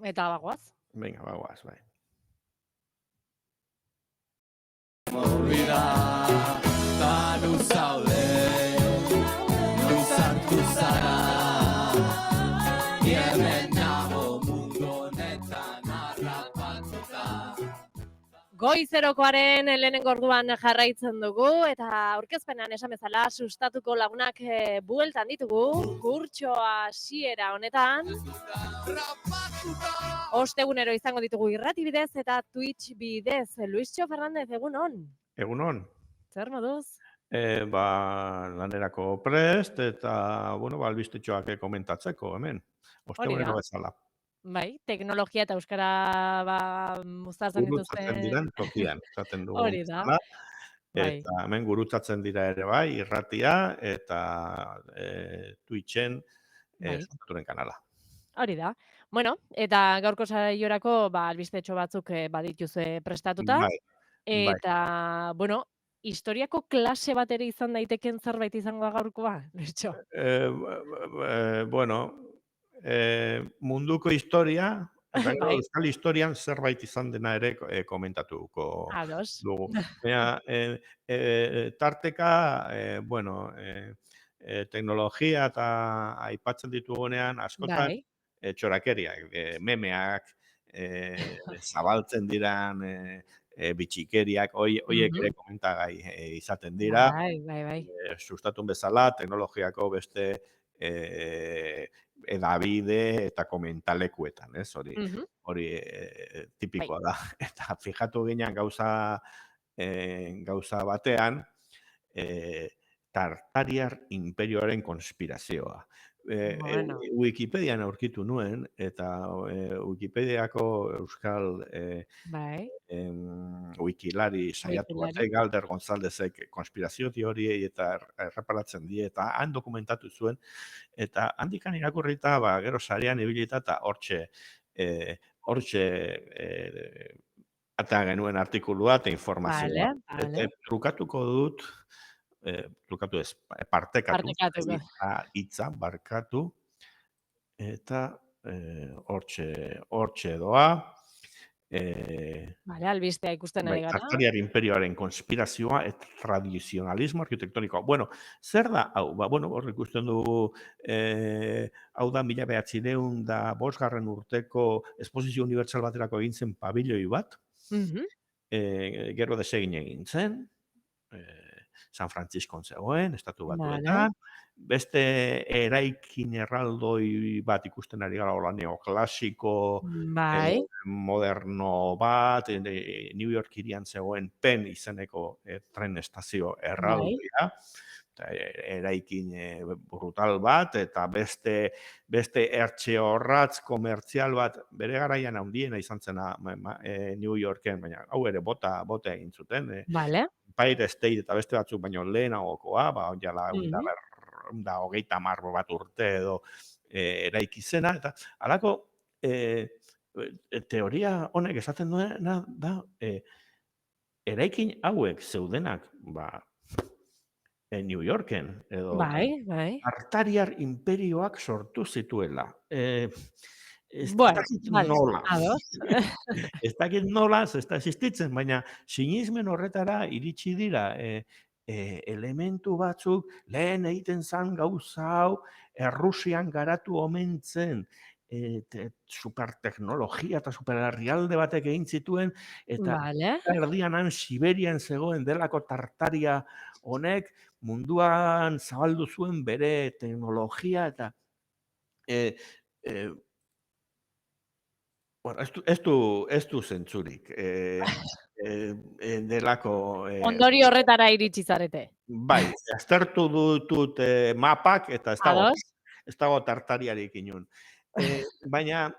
Eta bagoaz. Venga, bagoaz, bai. Olvida, ta nu zaude, nu sartu zara, ni hemen nago mundu honetan harrapatuta. Goizerokoaren lehenengo orduan jarraitzen dugu, eta aurkezpenean esan bezala sustatuko lagunak bueltan ditugu, kurtsoa hasiera honetan. Ostegunero izango ditugu irrati bidez eta Twitch bidez. Luisio Fernandez, egunon. Egunon. Zer moduz? Lanerako prest eta, bueno, albistetxoak komentatzeko hemen. Ostegunero bezala. Bai, teknologia eta euskara uztartzen Gurutzatzen diren tokian, esaten dugu. Hori da. Eta hemen gurutzatzen dira ere bai, irratia eta Twitchen sustaturen kanala. Hori da. Bueno, eta gaurko saiorako albistetxo batzuk badituzue prestatuta. Bai. Eta, bueno, historiako klase bat ere izan daiteken zerbait izango da gaurkoa, Luisio? Bueno, munduko historia, eta euskal historian zerbait izan dena ere komentatuko dugu. Tarteka, bueno, teknologia eta aipatzen ditugunean askotan txorakeriak, memeak, zabaltzen diran bitxikeriak, horiek ere komentagai izaten dira. Bai. Sustatun bezala, teknologiako beste edabide eta komentalekuetan, ez? Hori tipikoa da. Eta fijatu ginen gauza batean, Tartariar imperioaren konspirazioa. Wikipedian aurkitu nuen, eta Wikipediako euskal wikilari saiatu batek, Galder Gonzaldezek konspirazio teoriei eta erreparatzen die, eta han dokumentatu zuen, eta handikan irakurrita, gero sarean ibilita, eta hortxe ata genuen artikulua eta informazioa. Trukatuko dut, trukatu ez, partekatu, hitza, barkatu, eta hortxe doa. Albistea ikusten ari gara. Tartariar imperioaren konspirazioa eta tradizionalismo arkitektonikoa. Bueno, zer da hau? Bueno, hor ikusten dugu, hau da 1905 urteko esposizio unibertsal baterako egin zen pabilloi bat. Gero desegin egin zen. San Franciscon zegoen, estatu batuetan. Beste eraikin erraldoi bat ikusten ari gara, hola neoklasiko, moderno bat, New York hirian zegoen Penn izeneko tren estazio erraldoia, eraikin brutal bat, eta beste ertxe horratz komertzial bat, bere garaian handiena izan zena New Yorken, baina hau ere bota egin zuten. Empire State eta beste batzuk baino lehenagokoa, jala 130 bat urte edo eraiki zena, eta halako teoria honek esaten duena da eraikin hauek zeudenak New Yorken edo Tartariar imperioak sortu zituela. Ez dakit nola, ez da existitzen, baina sinismen horretara iritsi dira elementu batzuk, lehen egiten zan gauza hau, Errusian garatu omen zen, superteknologia eta superherrialde batek egin zituen, eta erdianan Siberian zegoen delako Tartaria honek munduan zabaldu zuen bere teknologia, eta ez du zentzurik. Delako... Ondori horretara iritsi zarete. Bai, aztertu dut mapak, eta ez dago Tartariarik inun. Baina,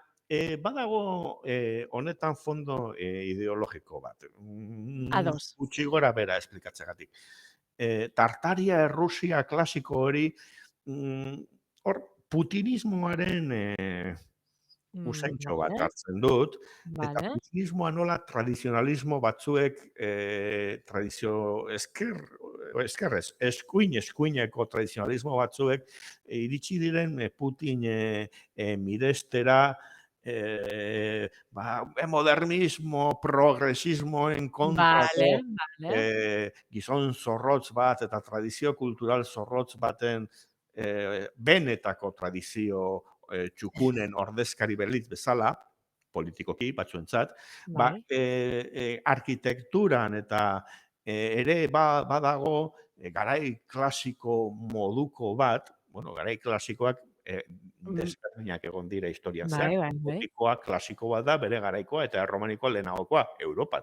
badago honetan fondo ideologiko bat. Gutxi gora bera esplikatzegatik. Tartaria Errusia klasiko hori, hor putinismoaren usaintxo bat hartzen dut, eta putinismoa nola tradizionalismo batzuek, eskuineko tradizionalismo batzuek iritsi diren Putin mirestera modernismo, progresismoen kontrako Vale, vale. gizon zorrotz bat eta tradizio kultural zorrotz baten benetako tradizio txukunen ordezkari belit bezala, politikoki batzuentzat, Bai. arkitekturan eta ere badago garai klasiko moduko bat, bueno, garai klasikoak desberdinak egon dira historian zehar. Bai. Gotikoa klasiko bat da, bere garaikoa, eta erromanikoa lehenagokoa, Europan.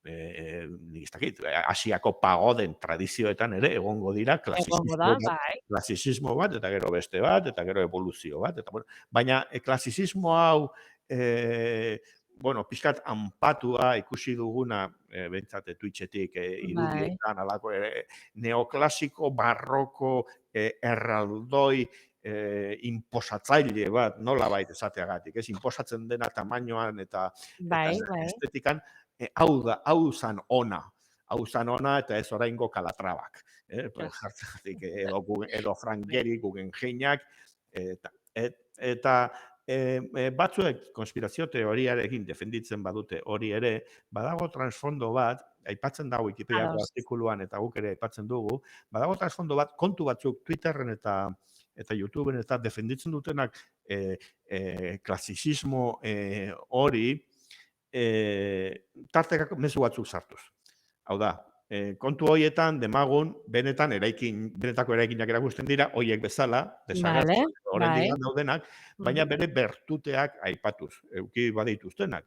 Nik ez dakit, Asiako pagoden tradizioetan ere egongo dira Egongo da, bai. klasizismo bat, eta gero beste bat, eta gero evoluzio bat. Eta, bueno, baina klasizismo hau, bueno, pixkat anpatua ikusi duguna, behintzat Twitchetik irudietan, alako neoklasiko, barroko, erraldoi, inposatzaile bat, nola bait esateagatik, ez inposatzen dena tamainoan eta estetikan, hau zan ona, eta ez oraingo Calatrabak. Jartzegatik, edo Frank Gehry, Guggenheimak, eta batzuek konspirazio teoriarekin defenditzen badute hori ere, badago transfondo bat, aipatzen da Wikipediako artikuluan eta guk ere aipatzen dugu, badago transfondo bat, kontu batzuk Twitterren eta YouTubeen eta defenditzen dutenak klasizismo hori tartekako mezu batzuk sartuz. Hau da, kontu horietan demagun benetan benetako eraikinak erakusten dira, horiek bezala, desagertu, oraindik daudenak, baina bere bertuteak aipatuz, eduki badituztenak,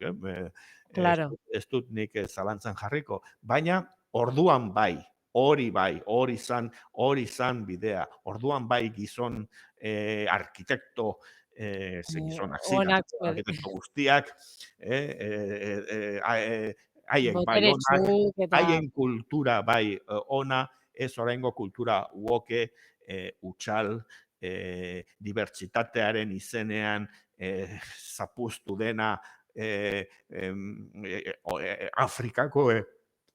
ez dut nik zalantzan jarriko, baina orduan bai, hori zan bidea, orduan bai gizon arkitekto, gizonak zinak, arkitekto guztiak, haien kultura bai ona, ez oraingo kultura woke, hutsal, dibertsitatearen izenean zapuztu dena Afrikako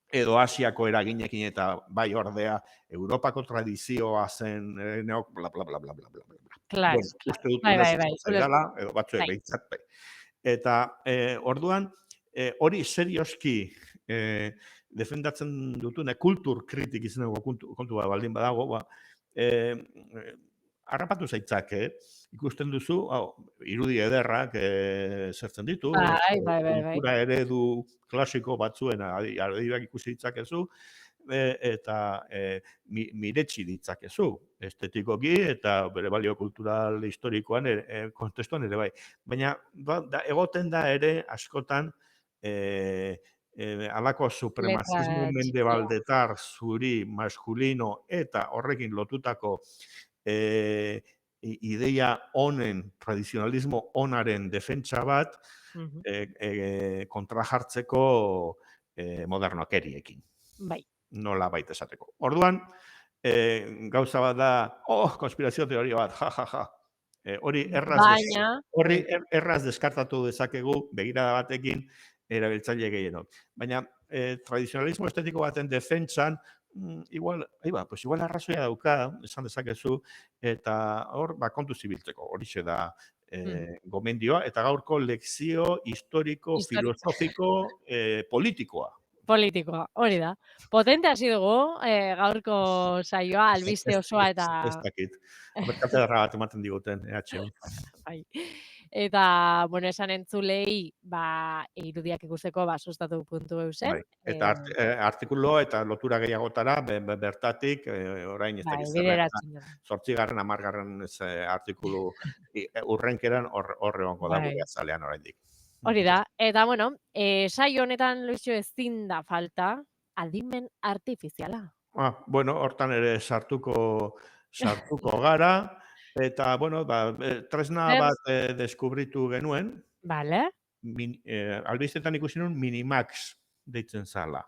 edo Asiako eraginekin eta bai ordea Europako tradizioa zen neok, bla, bla, bla, bla, bla, bla, bla. Claro, uste dut zaidala, edo batzuek behintzat bai. Eta orduan, hori serioski defendatzen dutune kultur kritik izeneko kontua baldin badago, harrapatu zaitzake, ikusten duzu, irudi ederrak zertzen ditu, kultura eredu klasiko batzuen adibak ikusi ditzakezu, eta miretsi ditzakezu, estetikoki eta bere balio kultural historikoan, kontestuan ere bai. Baina egoten da ere askotan alako supremazismo mendebaldetar zuri maskulino eta horrekin lotutako ideia honen, tradizionalismo onaren defentsa bat kontrajartzeko modernokeriekin. Bai. Nola baita esateko. Orduan, gauza bat da, konspirazio teoria bat, ja. Hori erraz deskartatu dezakegu begirada batekin erabiltzaile gehienok. Baina tradizionalismo estetiko baten defentsan, igual arrazoia dauka, esan dezakezu, eta hor kontu zibiltzeko, horixe da gomendioa, eta gaurko lekzio historiko, filosofiko, politikoa. Politikoa, hori da. Potente hasi dugu, gaurko saioa, albiste osoa eta... Ez dakit. Katedra bat ematen diguten, EH-on. Bai. Eta, bueno, esan entzulei, irudiak ikusteko, sustatu.eusen. Eta artikulo eta lotura gehiagotara, bertatik, orain ez dakit 8. 10. Artikulu urrenkeran horre hongo da gure azalean oraindik. Hori da, eta bueno, saio honetan Luixo ezin da falta, adimen artifiziala. Bueno, hortan ere sartuko gara, eta, bueno, tresna bat deskubritu genuen. Vale. Albistetan ikusi nuen Minimax deitzen zala.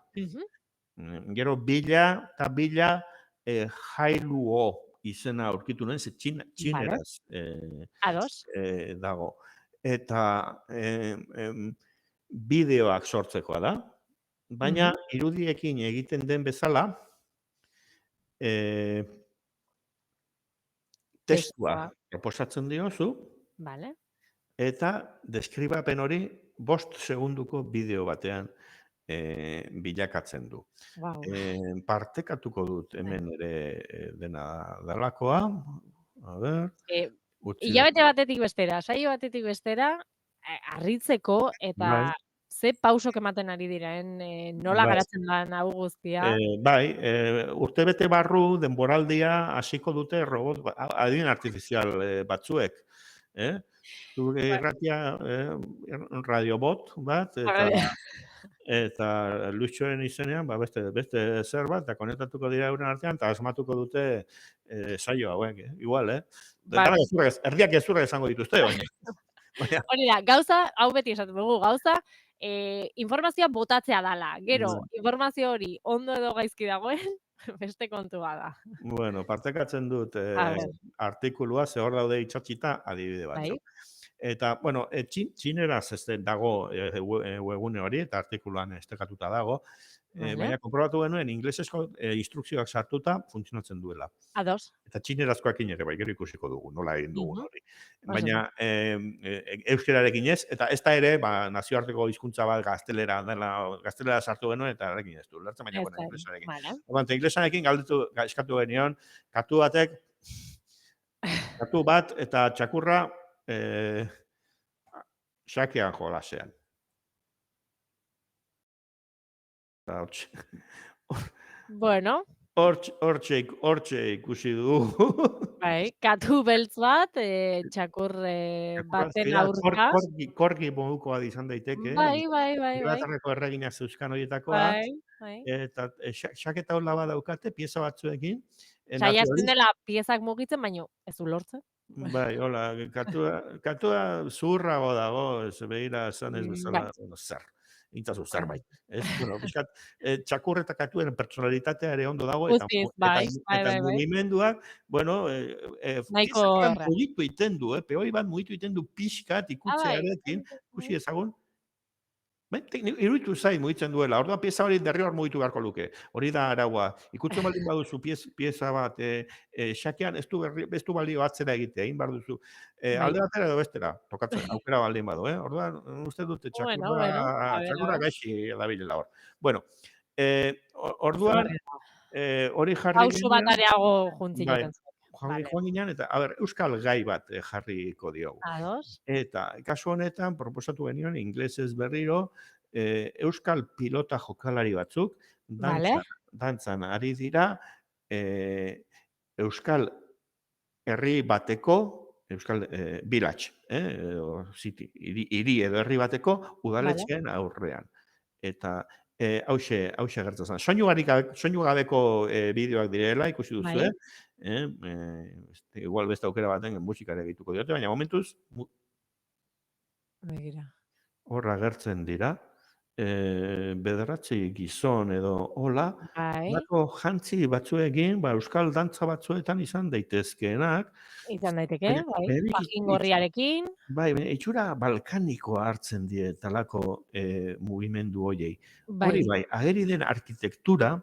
Gero bila Hailuo izena aurkitu nuen, ze txineraz dago. Eta bideoak sortzekoa da, baina irudiekin egiten den bezala, testua proposatzen diozu, eta deskribapen hori 5 segunduko bideo batean bilakatzen du. Wow. Partekatuko dut hemen ere dena dalakoa. A ber, utzi dut. Hilabete batetik bestera, saio batetik bestera, harritzeko eta Bai, ze pausok ematen ari diren, nola bai. garatzen den hau guztia. Bai, urtebete barru denboraldia hasiko dute robot adin artifizial batzuek, Zure irratia radiobot bat eta Luxoen izenean beste zerbait eta konektatuko dira euren artean eta asmatuko dute saio hauek, igual, Bai. erdiak gezurra esango dituzte, baina Hori da, gauza, hau beti esaten dugu, gauza, informazioa botatzea dala. Gero, informazio hori ondo edo gaizki dagoen, beste kontua da. bueno, partekatzen dut A ber. artikulua, ze hor daude itxatzita adibide Bai. batzuk. Eta, bueno, txineraz dago webgune hori, eta artikuluan estekatuta dago, Vale. baina konprobatu genuen inglesezko instrukzioak sartuta funtzionatzen duela. Ados. Eta txinerazkoakin ere, bai, gero ikusiko dugu, nola egin dugun hori. Oso Baina euskerarekin ez, eta ez da ere, nazioarteko hizkuntza bat gaztelera sartu genuen, eta erekin ez du, lertzen baina, bueno, inglesarekin. Vale. Eta inglesarekin eskatu genion, katu bat eta txakurra xakean jolasean. Bueno. Hortxe ikusi du. Bai, katu beltz bat, txakur baten aurka. Korgi modukoa izan daiteke. Bai. Inglaterrako erreginak zeuzkan horietakoa. Bai. Eta xaketa hola bat daukate, pieza batzuekin. Saiatzen dela piezak mugitzen, baina ez du lortzen. Bai, hola, katua zurrago dago, ez begira esan ez bezala, zer. Intzazu zerbait. Piskat, txakur eta katuen personalitatea ere ondo dago, eta mugimenduak, bueno, pieza bat mugitu iten du, peoi bat mugitu iten du pixkat ikutzearekin, ikusi ezagun, iruditu zait mugitzen duela, orduan pieza hori derrigor mugitu beharko luke. Hori da araua. Ikutzen baldin baduzu pieza bat xakean, ez du balio atzera egitea, egin behar duzu. Alde batera edo bestera, tokatzen, aukera baldin badu. Orduan, uste dute txakurra gaixi dabilela hor. Bueno, orduan, hori jarri... Pauso bat areago juntzinoten. Joan ginen, eta, euskal gai bat jarriko diogu. Ados. Eta, kasu honetan, proposatu genioen, inglesez berriro, euskal pilota jokalari batzuk, dantzan ari dira, euskal herri bateko, euskal village, city, hiri edo herri bateko, udaletxean aurrean. Eta, hause gertzen zen. Soinu gabeko bideoak direla, ikusi duzu, igual beste aukera baten musikare egituko diote, baina momentuz horra gertzen dira, bederatzi gizon edo hola, lako jantzi batzuekin, euskal dantza batzuetan izan daitezkeenak. Izan daiteke, pakin gorriarekin. Bai, itxura balkanikoa hartzen die talako mugimendu hoiei. Hori bai, ageri den arkitektura,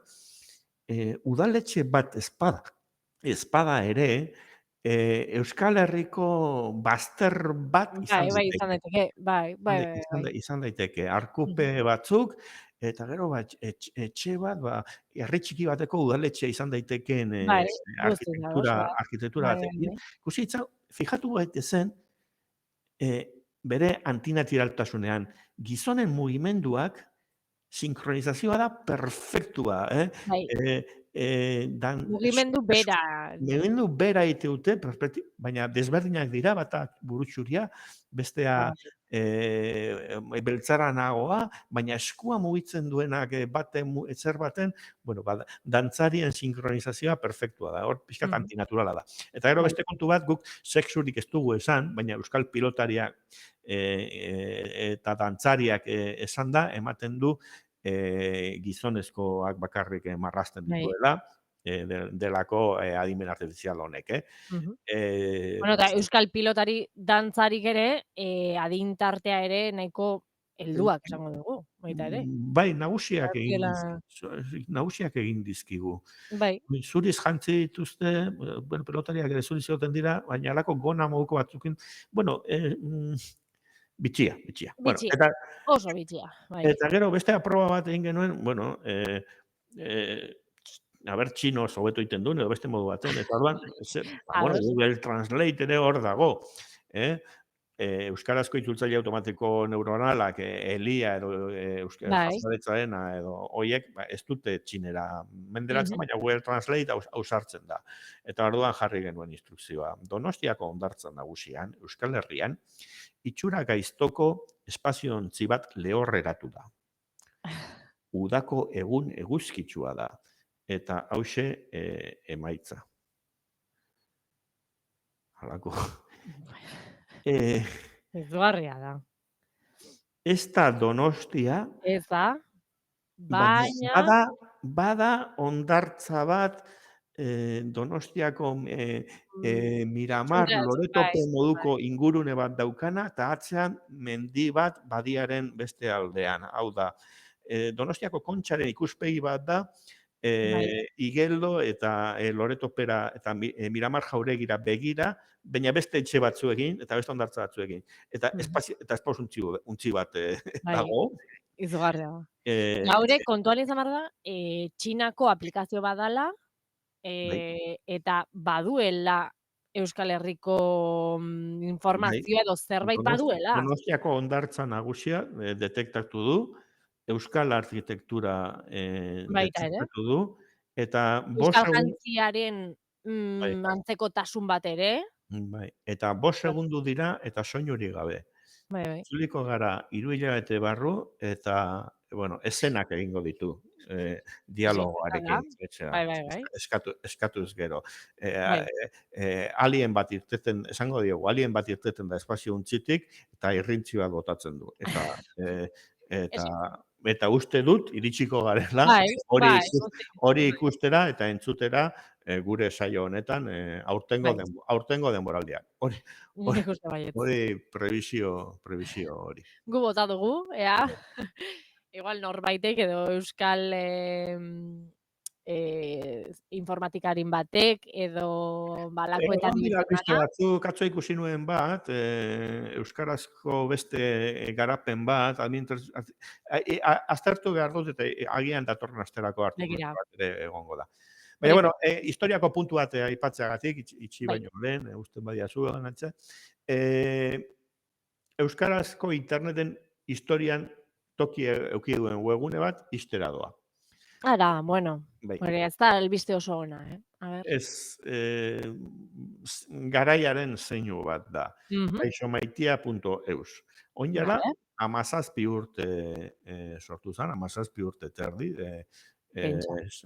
udaletxe bat espada ere, Euskal Herriko bazter bat izan daiteke. Izan daiteke, arkupe batzuk, eta gero etxe bat, herri txiki bateko udaletxe izan daitekeen arkitektura batekin. Ikusi itza, fijatu gaitezen, bere antinaturaltasunean, gizonen mugimenduak sinkronizazioa da perfektua. Mugimendu bera. Mugimendu bera iteute, baina desberdinak dira, bata burutxuria, bestea beltzara nagoa, baina eskua mugitzen duenak etzer baten, dantzarien sinkronizazioa perfektua da, hor pixkat antinaturala da. Eta gero beste kontu bat, guk sexurik ez dugu esan, baina euskal pilotariak eta dantzariak esan da, ematen du gizonezkoak bakarrik marrazten dituela, delako adimen artifizial honek. Eta euskal pilotari dantzarik ere, adintartea ere nahiko helduak esango dugu, baita ere. Bai, nagusiak egin dizkigu. Zuriz jantzi dituzte, pelotariak ere zuriz egoten dira, baina alako gona moduko batzukin, Bitxia. Bueno, Bitxia, oso bitxia, bai. eta gero beste aproba bat egin genuen, bueno, a ber, txinoz hobeto egiten duen, edo beste modu baten, eta orduan, bueno, Ados. Google Translate ere hor dago, euskarazko itzultzaile automatiko neuronalak, ELIA edo Bai. jasaretzarena edo hoiek ez dute txinera menderatzen, Mhm. baina Google Translate ausartzen da. Eta orduan jarri genuen instrukzioa. Donostiako hondartza nagusian, Euskal Herrian, itxura gaiztoko espaziontzi bat lehorreratu da. Udako egun eguzkitsua da. Eta hauxe emaitza. Halako. Izugarria da. Ez da Donostia, Ez da, baina baina... bada hondartza bat Donostiako Miramar, Loretope moduko ingurune bat daukana, eta atzean mendi bat badiaren beste aldean. Hau da, Donostiako Kontxaren ikuspegi bat da, Igeldo eta Loretopera eta Miramar Jauregira begira, baina beste etxe batzuekin eta beste hondartza batzuekin. Eta espazio untzi bat dago. Izugarria da. Gaure kontuan izan behar da, Txinako aplikazio badala, eta baduela Euskal Herriko informazioa edo zerbait baduela. Donostiako hondartza nagusia detektatu du, Euskal arkitektura detektatu du, eta Euskal jantziaren antzekotasun bat ere. Bai, eta 5 segundu dira eta soinurik gabe. Itzuliko gara 3 hilabete barru eta, bueno, eszenak egingo ditu dialogoarekin. Eskatuz gero. Alien bat irteten, esango diogu, alien bat irteten da espazio untzitik eta irrintzi bat botatzen du. Eta uste dut, iritsiko garela, hori ikustera eta entzutera gure saio honetan, aurtengo denboraldian. Hori prebizio hori. Gu bota dugu, ea, igual norbaitek edo euskal informatikarin batek edo balakoetan dibitzen batzuk, atzo ikusi nuen bat, euskarazko beste garapen bat, aztertu behar dut eta agian datorren asterako artikulu bat ere egongo da. Baina, bueno, historiako puntu bat aipatzeagatik, itxi baino lehen, usten badiazu ganatze. Euskarazko interneten historian toki euki duen webgune bat, ixtera doa. Ara, bueno, hori ez da albiste oso ona, Ez, garaiaren zeinu bat da. Kaixomaitia.eus. Oinala, 17 urte sortu zen, 17 urte terdi,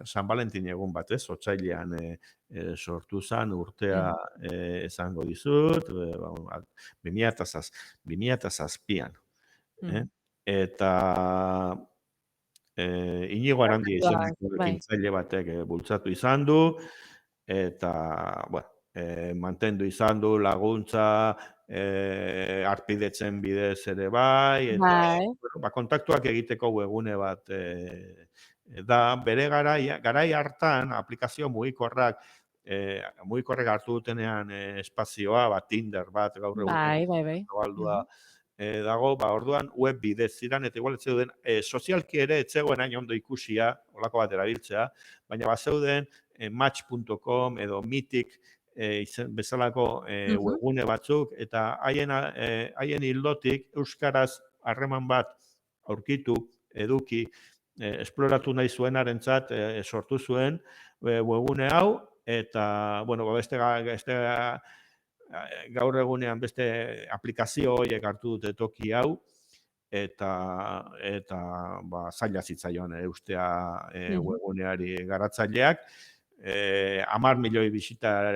San Valentin egun batez, otsailean sortu zen, urtea esango dizut, 2007an. Eta Inigo Arandia izeneko ekintzaile batek bultzatu izan du, eta, bueno, mantendu izan du laguntza, arpidetzen bidez ere bai, eta kontaktuak egiteko webgune bat da, bere garai hartan aplikazio mugikorrak hartu dutenean espazioa, Tinder bat gaur egun zabaldua dago, orduan web bidez ziren, eta igual etzeuden sozialki ere etzegoen hain ondo ikusia, olako bat erabiltzea, baina bazeuden match.com edo Mythic bezalako webgune batzuk, eta haien hildotik euskaraz harreman bat aurkitu, eduki, esploratu nahi zuenarentzat sortu zuen webgune hau, eta, bueno, beste gaur egunean beste aplikazio horiek hartu dute toki hau, eta zaila zitzaion ustea webguneari garatzaileak. 10 milioi bisita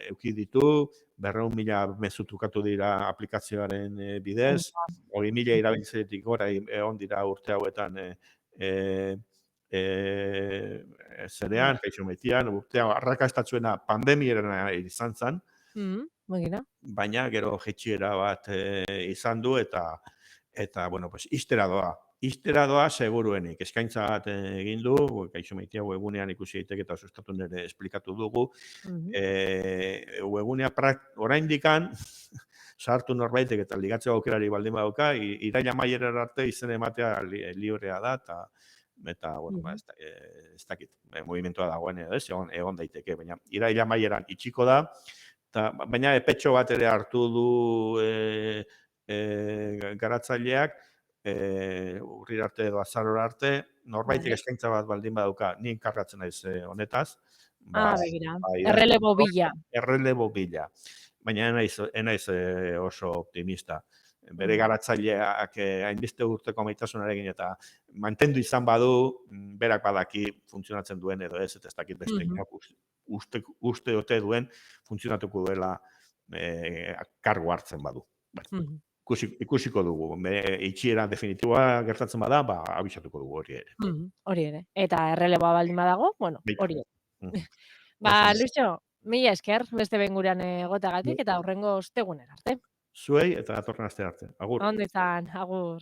euki ditu, 200.000 mezu trukatu dira aplikazioaren bidez, 20.000 erabiltzailetik gora egon dira urte hauetan zerean, kaixometian, urtea arrakastatzuena pandemiarena izan zen, baina gero jetxiera bat izan du eta bueno, pues, ixtera doa seguruenik. Eskaintza bat egin du, kaixomeitia webunean ikusi daiteke eta sustatu nire esplikatu dugu. Webunea oraindikan sartu norbaitek eta ligatzeko aukerari baldin badauka, iraila amaierara arte izen ematea librea da, eta bueno, ez dakit, movimentua dagoen edo ez, egon daiteke, baina iraila amaieran itxiko da, baina epetxo bat ere hartu du garatzaileak, urrira arte edo azarora arte, norbaitek eskaintza bat baldin badauka, ni enkargatzen naiz honetaz, begira, errelebo bila. Errelebo bila. Baina enaiz oso optimista. Bere garatzaileak hainbeste urteko maitasunarekin eta mantendu izan badu, berak badaki funtzionatzen duen edo ez, eta ez dakit beste uste ote duen funtzionatuko duela kargu hartzen badu. Ikusiko dugu. Itxiera definitiboa gertatzen bada, abisatuko dugu hori ere. Hori ere. Eta erreleboa baldin badago, bueno, hori ere. Luxo, mila esker, beste behin gurean egotagatik, eta hurrengo ostegunera arte. Zuei eta datorren aste arte. Agur. Ondo izan, agur.